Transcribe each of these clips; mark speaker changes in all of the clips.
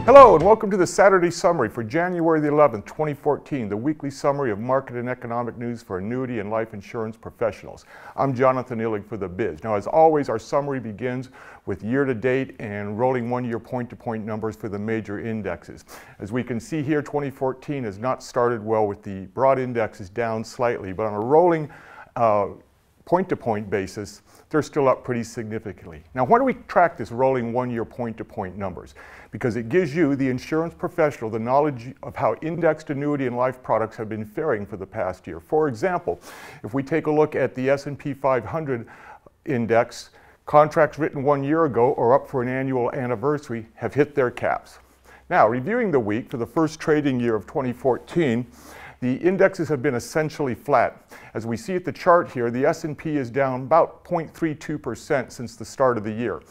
Speaker 1: Hello and welcome to the Saturday Summary for January the 11th, 2014, the weekly summary of market and economic news for annuity and life insurance professionals. I'm Jonathan Illig for The Biz. Now, as always, our summary begins with year-to-date and rolling one-year point-to-point numbers for the major indexes. As we can see here, 2014 has not started well with the broad indexes down slightly, but on a rolling point-to-point basis, they're still up pretty significantly. Now, why do we track this rolling one-year point-to-point numbers? Because it gives you, the insurance professional, the knowledge of how indexed annuity and life products have been faring for the past year. For example, if we take a look at the S&P 500 index, contracts written 1 year ago or up for an annual anniversary have hit their caps. Now, reviewing the week for the first trading year of 2014, the indexes have been essentially flat. As we see at the chart here, the S&P is down about 0.32% since the start of the year.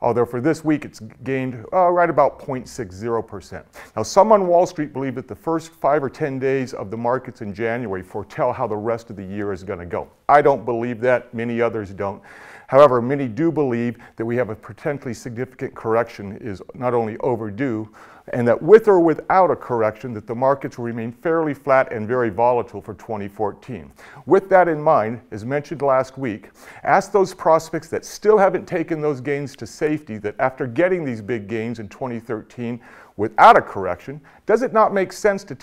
Speaker 1: Although for this week it's gained right about 0.60%. Now, some on Wall Street believe that the first 5 or 10 days of the markets in January foretell how the rest of the year is going to go. I don't believe that, many others don't. However, many do believe that we have a potentially significant correction is not only overdue, and that with or without a correction, that the markets will remain fairly flat and very volatile for 2014. With that in mind, as mentioned last week, ask those prospects that still haven't taken those gains to safety that after getting these big gains in 2013 without a correction, does it not make sense to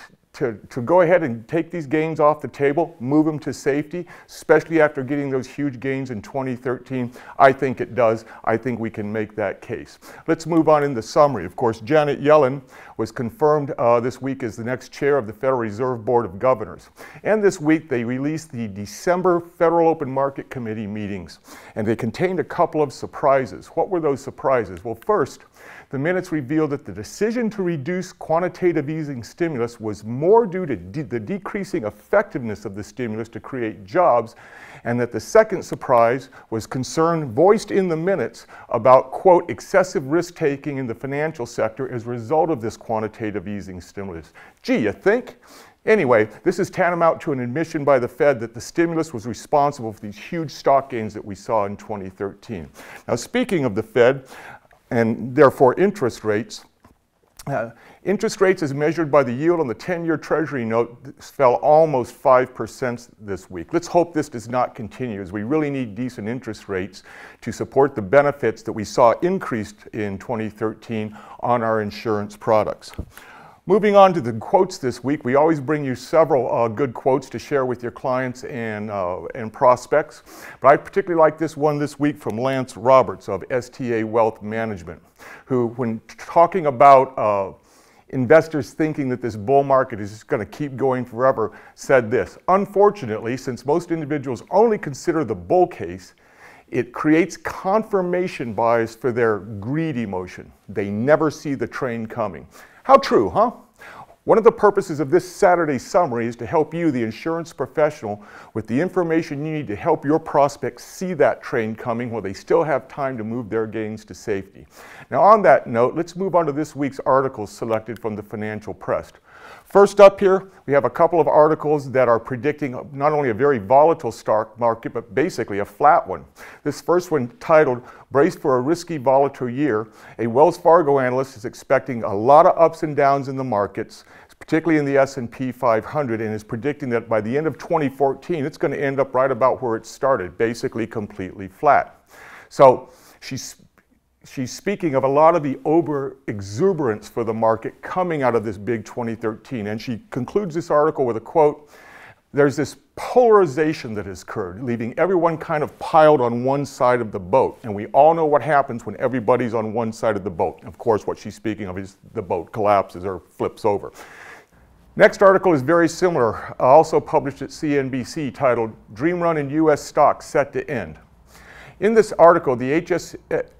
Speaker 1: go ahead and take these gains off the table, move them to safety, especially after getting those huge gains in 2013? I think it does. I think we can make that case. Let's move on in the summary. Of course, Janet Yellen was confirmed this week as the next chair of the Federal Reserve Board of Governors. And this week they released the December Federal Open Market Committee meetings, and they contained a couple of surprises. What were those surprises? Well, first, the minutes revealed that the decision to reduce quantitative easing stimulus was more due to the decreasing effectiveness of the stimulus to create jobs, and that the second surprise was concern voiced in the minutes about, quote, excessive risk-taking in the financial sector as a result of this quantitative easing stimulus. Gee, you think? Anyway, this is tantamount to an admission by the Fed that the stimulus was responsible for these huge stock gains that we saw in 2013. Now, speaking of the Fed, and therefore interest rates as measured by the yield on the 10-year Treasury note fell almost 5% this week. Let's hope this does not continue, as we really need decent interest rates to support the benefits that we saw increased in 2013 on our insurance products. Moving on to the quotes this week, we always bring you several good quotes to share with your clients and prospects. But I particularly like this one this week from Lance Roberts of STA Wealth Management, who, when talking about investors thinking that this bull market is just going to keep going forever, said this: unfortunately, since most individuals only consider the bull case, it creates confirmation bias for their greed emotion. They never see the train coming. How true, huh? One of the purposes of this Saturday summary is to help you, the insurance professional, with the information you need to help your prospects see that train coming while they still have time to move their gains to safety. Now, on that note, let's move on to this week's articles selected from the Financial Press. First up here, we have a couple of articles that are predicting not only a very volatile stock market, but basically a flat one. This first one, titled "Brace for a Risky Volatile Year," a Wells Fargo analyst is expecting a lot of ups and downs in the markets, particularly in the S&P 500, and is predicting that by the end of 2014, it's going to end up right about where it started, basically completely flat. So she's speaking of a lot of the over-exuberance for the market coming out of this big 2013. And she concludes this article with a quote: "There's this polarization that has occurred, leaving everyone kind of piled on one side of the boat. And we all know what happens when everybody's on one side of the boat." Of course, what she's speaking of is the boat collapses or flips over. Next article is very similar, also published at CNBC, titled "Dream Run in U.S. Stocks Set to End." In this article, the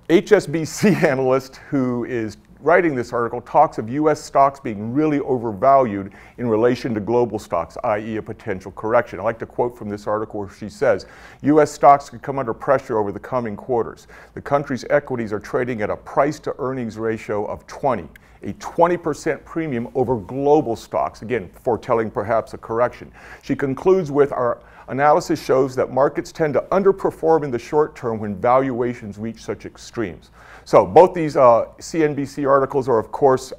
Speaker 1: HSBC analyst who is writing this article talks of U.S. stocks being really overvalued in relation to global stocks, i.e. a potential correction. I like to quote from this article where she says, "U.S. stocks could come under pressure over the coming quarters. The country's equities are trading at a price-to-earnings ratio of 20, a 20% premium over global stocks," again, foretelling perhaps a correction. She concludes with, "Our analysis shows that markets tend to underperform in the short term when valuations reach such extremes." So both these CNBC articles are, of course,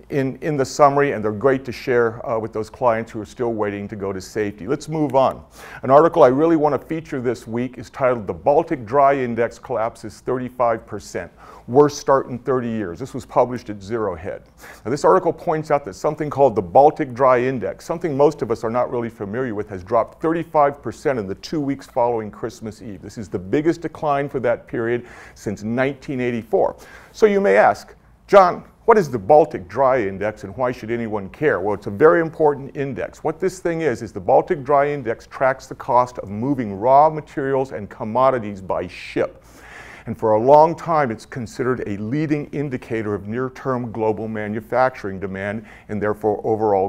Speaker 1: in the summary, and they're great to share with those clients who are still waiting to go to safety. Let's move on. An article I really want to feature this week is titled "The Baltic Dry Index Collapses 35%. Worst Start in 30 Years." This was published at Zero Head. Now, this article points out that something called the Baltic Dry Index, something most of us are not really familiar with, has dropped 35% in the 2 weeks following Christmas Eve. This is the biggest decline for that period since 1984. So you may ask, John, what is the Baltic Dry Index and why should anyone care? Well, it's a very important index. What this thing is the Baltic Dry Index tracks the cost of moving raw materials and commodities by ship. And for a long time, it's considered a leading indicator of near-term global manufacturing demand and therefore overall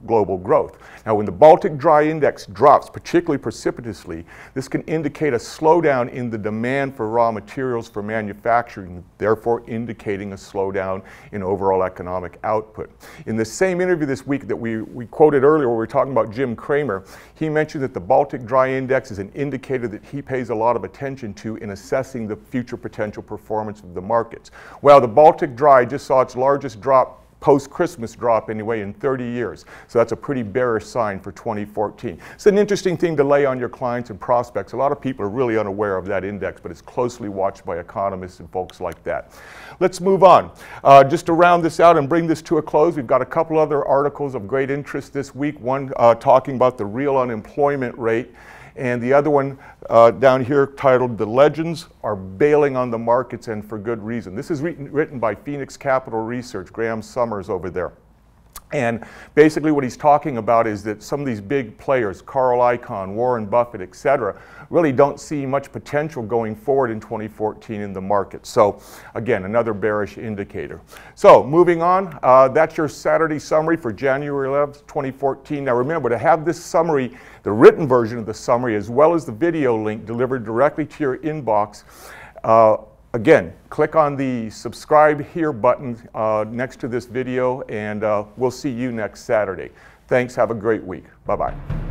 Speaker 1: global growth. Now, when the Baltic Dry Index drops, particularly precipitously, this can indicate a slowdown in the demand for raw materials for manufacturing, therefore indicating a slowdown in overall economic output. In the same interview this week that we quoted earlier, where we were talking about Jim Cramer, he mentioned that the Baltic Dry Index is an indicator that he pays a lot of attention to in assessing the future potential performance of the markets. Well, the Baltic Dry just saw its largest drop, post-Christmas drop anyway, in 30 years. So that's a pretty bearish sign for 2014. It's an interesting thing to lay on your clients and prospects. A lot of people are really unaware of that index, but it's closely watched by economists and folks like that. Let's move on. Just to round this out and bring this to a close, we've got a couple other articles of great interest this week. One talking about the real unemployment rate, and the other one down here titled "The Legends Are Bailing on the Markets, and for Good Reason." This is written by Phoenix Capital Research, Graham Summers over there. And basically what he's talking about is that some of these big players, Carl Icahn, Warren Buffett, etc., really don't see much potential going forward in 2014 in the market. So again, another bearish indicator. So moving on, that's your Saturday summary for January 11th, 2014. Now remember, to have this summary, the written version of the summary, as well as the video link delivered directly to your inbox, again, click on the subscribe here button next to this video, and we'll see you next Saturday. Thanks. Have a great week. Bye-bye.